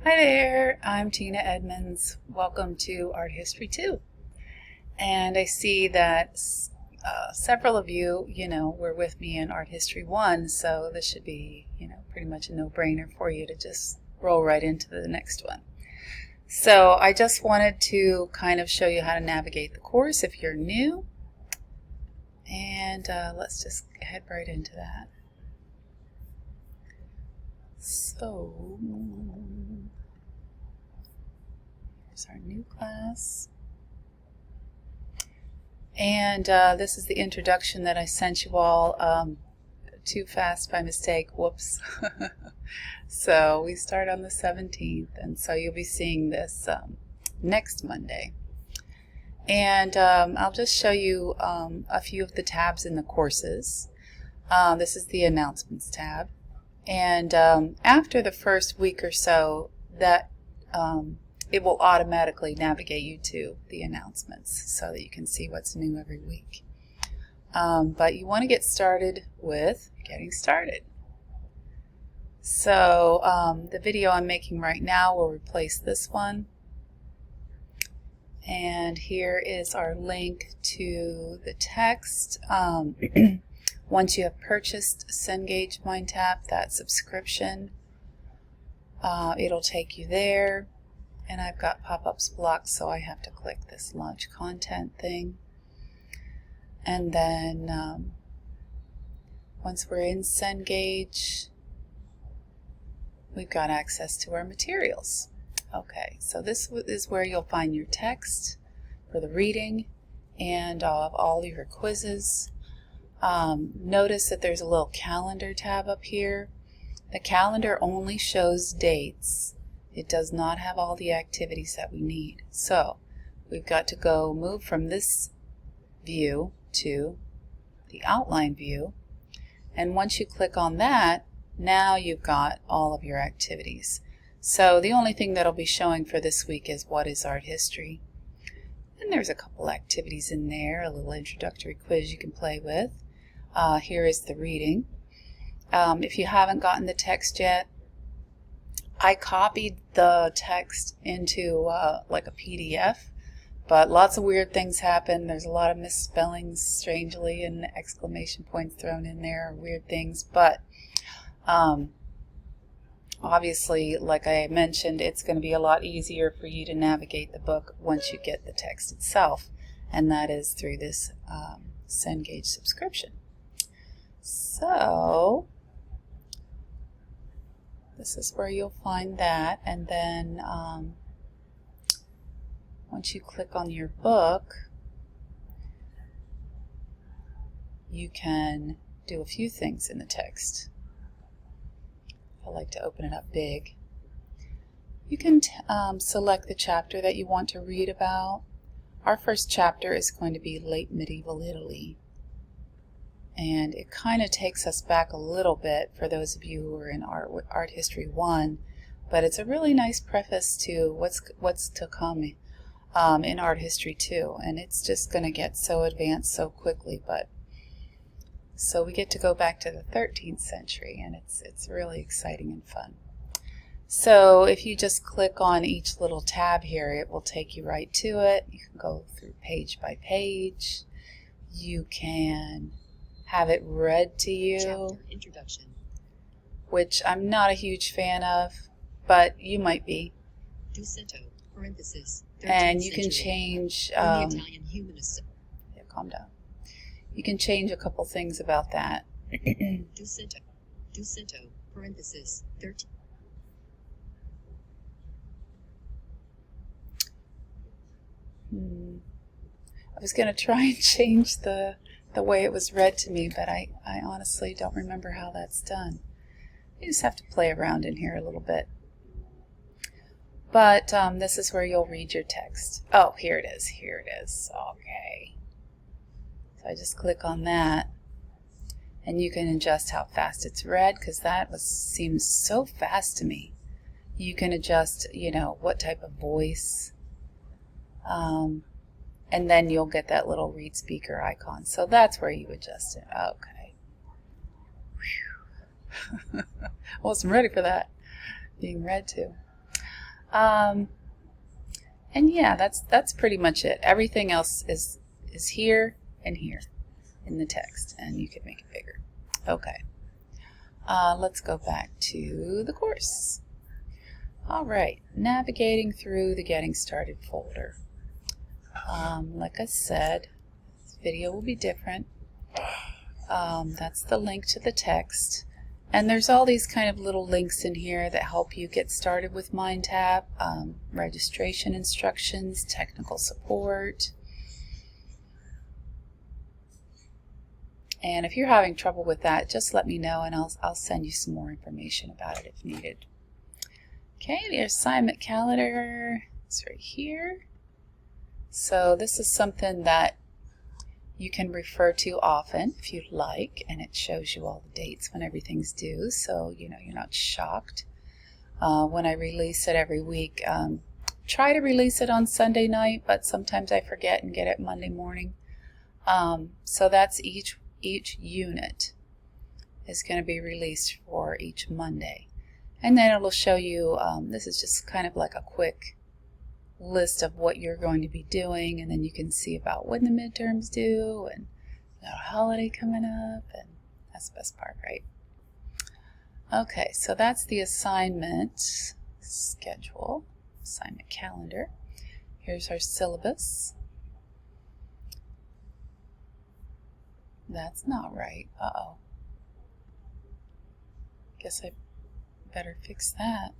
Hi there, I'm Tina Edmonds. Welcome to Art History 2. And I see that several of you, were with me in Art History 1, so this should be, pretty much a no-brainer for you to just roll right into the next one. So I just wanted to kind of show you how to navigate the course if you're new. And let's just head right into that. So, here's our new class. And this is the introduction that I sent you all too fast by mistake. Whoops. So we start on the 17th, and so you'll be seeing this next Monday. And I'll just show you a few of the tabs in the courses. This is the announcements tab. And after the first week or so, that it will automatically navigate you to the announcements so that you can see what's new every week. But you want to get started with getting started. So the video I'm making right now will replace this one. And here is our link to the text. Once you have purchased Cengage MindTap, that subscription, it'll take you there. And I've got pop-ups blocked, so I have to click this launch content thing. And then once we're in Cengage, we've got access to our materials. Okay, so this is where you'll find your text for the reading and all your quizzes. Notice that there's a little calendar tab up here. The calendar only shows dates. It does not have all the activities that we need. So we've got to move from this view to the outline view. And once you click on that, now you've got all of your activities. So the only thing that'll be showing for this week is what is art history. And there's a couple activities in there, a little introductory quiz you can play with. Here is the reading. If you haven't gotten the text yet, I copied the text into like a PDF, but lots of weird things happen. There's a lot of misspellings, strangely, and exclamation points thrown in there, weird things. But obviously, like I mentioned, it's going to be a lot easier for you to navigate the book once you get the text itself, and that is through this Cengage subscription. So this is where you'll find that, and then once you click on your book, you can do a few things in the text. I like to open it up big. You can select the chapter that you want to read about. Our first chapter is going to be Late Medieval Italy. And it kind of takes us back a little bit for those of you who are in Art History 1, but it's a really nice preface to what's to come in Art History 2, and it's just going to get so advanced so quickly. But so we get to go back to the 13th century, and it's really exciting and fun. So if you just click on each little tab here, it will take you right to it. You can go through page by page. You can have it read to you, Chapter Introduction, which I'm not a huge fan of, but you might be. Ducetto, parenthesis, 13th And you can century. change, When the Italian humanist, yeah, calm down. You can change a couple things about that. Ducetto, parenthesis, 13. I was going to try and change the way it was read to me, but I honestly don't remember how that's done. You just have to play around in here a little bit. But this is where you'll read your text. Oh, here it is. Here it is. Okay. So I just click on that, and you can adjust how fast it's read, because seems so fast to me. You can adjust, what type of voice. And then you'll get that little read speaker icon. So that's where you adjust it. Okay. I wasn't ready for that being read to. And yeah, that's pretty much it. Everything else is here and here in the text, and you can make it bigger. Okay. Let's go back to the course. All right, navigating through the Getting Started folder. Like I said, this video will be different. That's the link to the text. And there's all these kind of little links in here that help you get started with MindTap, registration instructions, technical support. And if you're having trouble with that, just let me know and I'll send you some more information about it if needed. Okay, the assignment calendar is right here. So this is something that you can refer to often if you'd like, and it shows you all the dates when everything's due, so you know you're not shocked. When I release it every week, try to release it on Sunday night, but sometimes I forget and get it Monday morning. So that's each unit is going to be released for each Monday. And then it'll show you, this is just kind of like a quick list of what you're going to be doing, and then you can see about when the midterms due and got a holiday coming up, and that's the best part, right? Okay, so that's the assignment schedule, assignment calendar. Here's our syllabus. That's not right. Uh-oh. Guess I better fix that.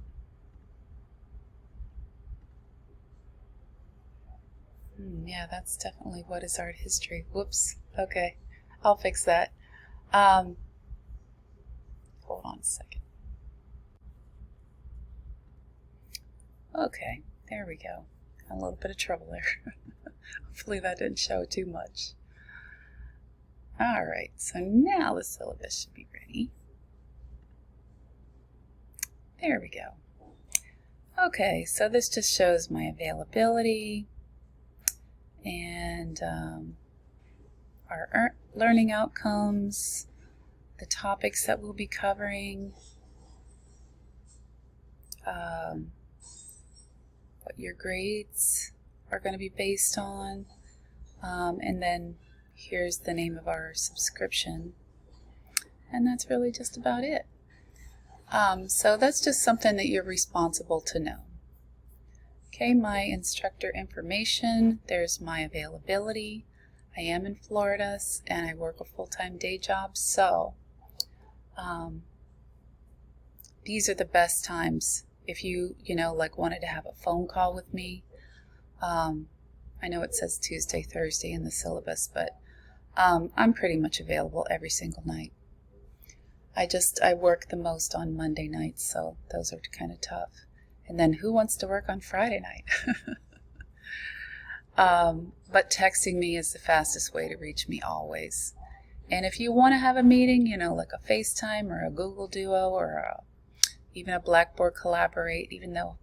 Yeah, that's definitely what is art history. Whoops. Okay, I'll fix that. Hold on a second. Okay, there we go. Got a little bit of trouble there. Hopefully that didn't show too much. Alright, so now the syllabus should be ready. There we go. Okay, so this just shows my availability and our learning outcomes, the topics that we'll be covering, what your grades are going to be based on, and then here's the name of our subscription, and that's really just about it. So that's just something that you're responsible to know. Okay, my instructor information, there's my availability. I am in Florida and I work a full-time day job, so these are the best times if you like wanted to have a phone call with me. I know it says Tuesday, Thursday in the syllabus, but I'm pretty much available every single night. I work the most on Monday nights, so those are kind of tough. And then who wants to work on Friday night? But texting me is the fastest way to reach me always. And if you want to have a meeting, like a FaceTime or a Google Duo or even a Blackboard Collaborate, even though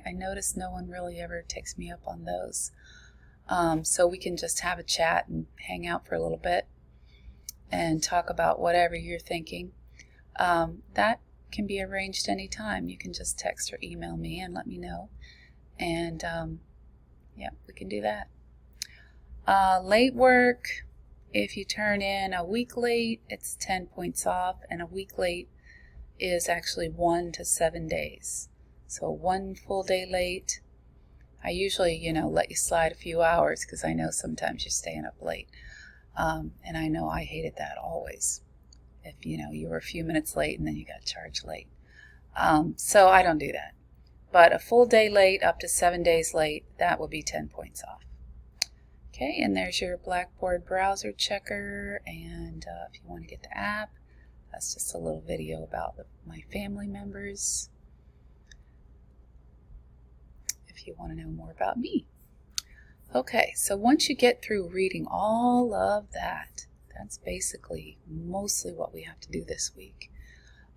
I notice no one really ever takes me up on those. So we can just have a chat and hang out for a little bit and talk about whatever you're thinking. That can be arranged anytime. You can just text or email me and let me know. And yeah, we can do that. Late work, if you turn in a week late, it's 10 points off, and a week late is actually 1 to 7 days. So 1 full day late. I usually, let you slide a few hours because I know sometimes you're staying up late. And I know I hated that always. If, you were a few minutes late and then you got charged late. So I don't do that. But a full day late up to 7 days late, that would be 10 points off. Okay, and there's your Blackboard browser checker, and if you want to get the app, that's just a little video about my family members, if you want to know more about me. Okay, so once you get through reading all of that, that's basically mostly what we have to do this week.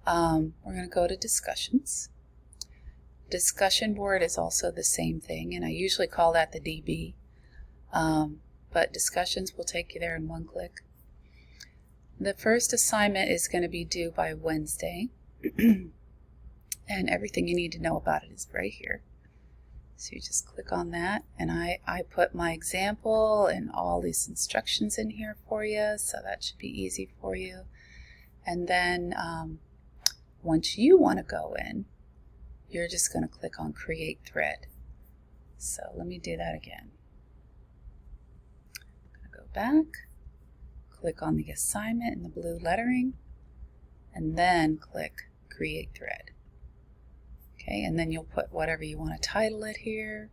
We're going to go to discussions. Discussion board is also the same thing, and I usually call that the DB. But discussions will take you there in one click. The first assignment is going to be due by Wednesday, and everything you need to know about it is right here. So you just click on that, and I put my example and all these instructions in here for you, so that should be easy for you. And then once you want to go in, you're just going to click on Create Thread. So let me do that again. I'm going to go back, click on the assignment in the blue lettering, and then click Create Thread. Okay, and then you'll put whatever you want to title it here.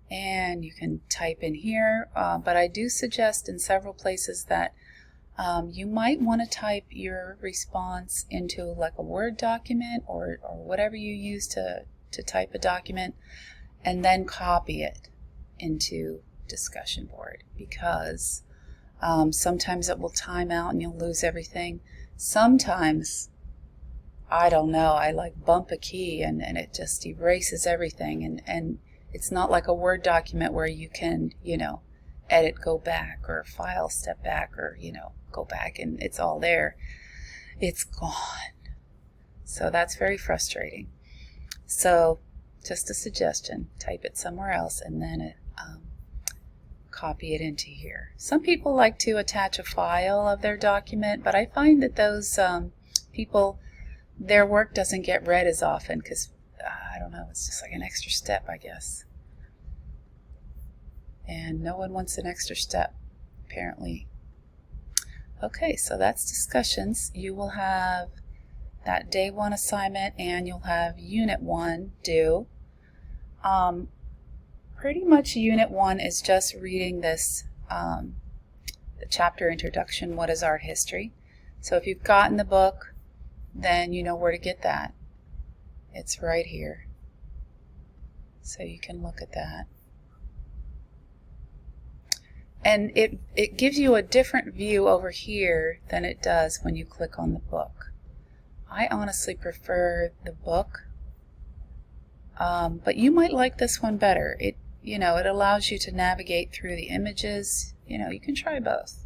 And you can type in here, but I do suggest in several places that you might want to type your response into like a Word document or whatever you use to type a document, and then copy it into discussion board, because sometimes it will time out and you'll lose everything. Sometimes, I don't know, I like bump a key and it just erases everything, and it's not like a Word document where you can, you know, edit, go back, or file, step back, or, you know, go back and it's all there. It's gone. So that's very frustrating. So just a suggestion, type it somewhere else and then copy it into here. Some people like to attach a file of their document, but I find that those people, their work doesn't get read as often because, I don't know, it's just like an extra step, I guess. And no one wants an extra step, apparently. Okay, so that's discussions. You will have that day 1 assignment and you'll have unit 1 due. Pretty much unit 1 is just reading this, the chapter introduction, What is Art History? So if you've gotten the book, then you know where to get that. It's right here. So you can look at that. And it gives you a different view over here than it does when you click on the book. I honestly prefer the book, but you might like this one better. It allows you to navigate through the images. You know, you can try both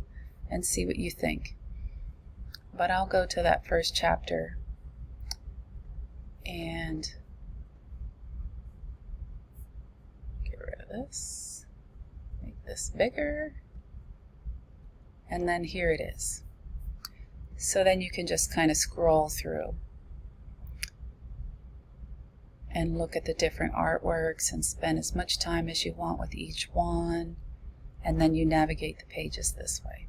and see what you think. But I'll go to that first chapter and get rid of this, make this bigger, and then here it is. So then you can just kind of scroll through and look at the different artworks and spend as much time as you want with each one, and then you navigate the pages this way.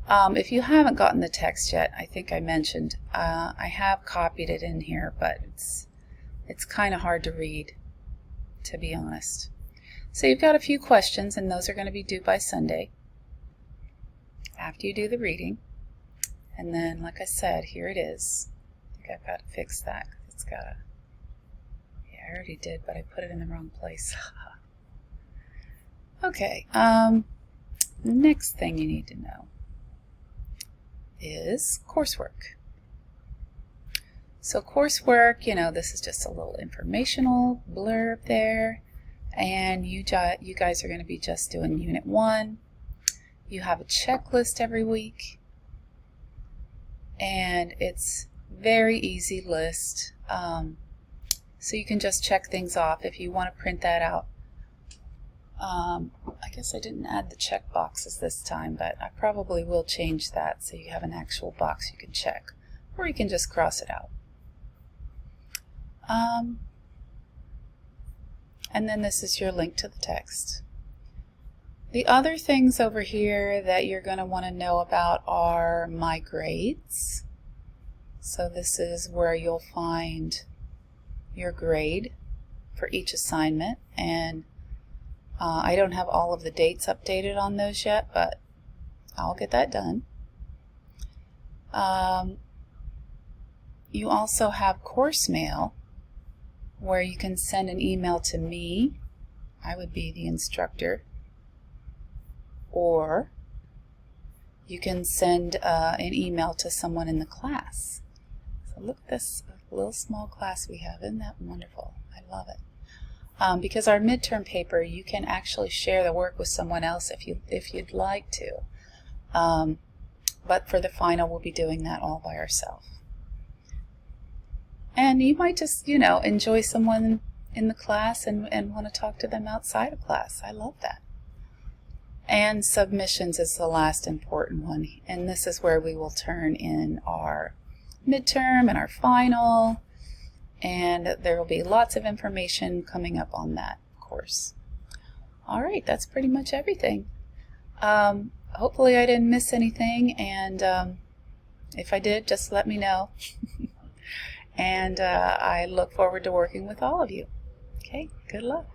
If you haven't gotten the text yet, I think I mentioned, I have copied it in here, but it's kind of hard to read, to be honest. So you've got a few questions, and those are going to be due by Sunday, after you do the reading. And then, like I said, here it is. I think I've got to fix that. It's got a... Yeah, I already did, but I put it in the wrong place. Okay, next thing you need to know is coursework. So coursework, you know, this is just a little informational blurb there, and you guys are going to be just doing Unit 1. You have a checklist every week, and it's very easy list, so you can just check things off if you want to print that out. I guess I didn't add the check boxes this time, but I probably will change that so you have an actual box you can check, or you can just cross it out. And then this is your link to the text. The other things over here that you're going to want to know about are My Grades. So this is where you'll find your grade for each assignment, and I don't have all of the dates updated on those yet, but I'll get that done. You also have course mail, where you can send an email to me. I would be the instructor. Or you can send an email to someone in the class. So look at this little small class we have. Isn't that wonderful? I love it. Because our midterm paper, you can actually share the work with someone else if you'd like to. But for the final, we'll be doing that all by ourselves. And you might just, you know, enjoy someone in the class and want to talk to them outside of class. I love that. And submissions is the last important one. And this is where we will turn in our midterm and our final. And there will be lots of information coming up on that course. All right, that's pretty much everything. Hopefully I didn't miss anything, and if I did, just let me know. And I look forward to working with all of you. Okay, good luck.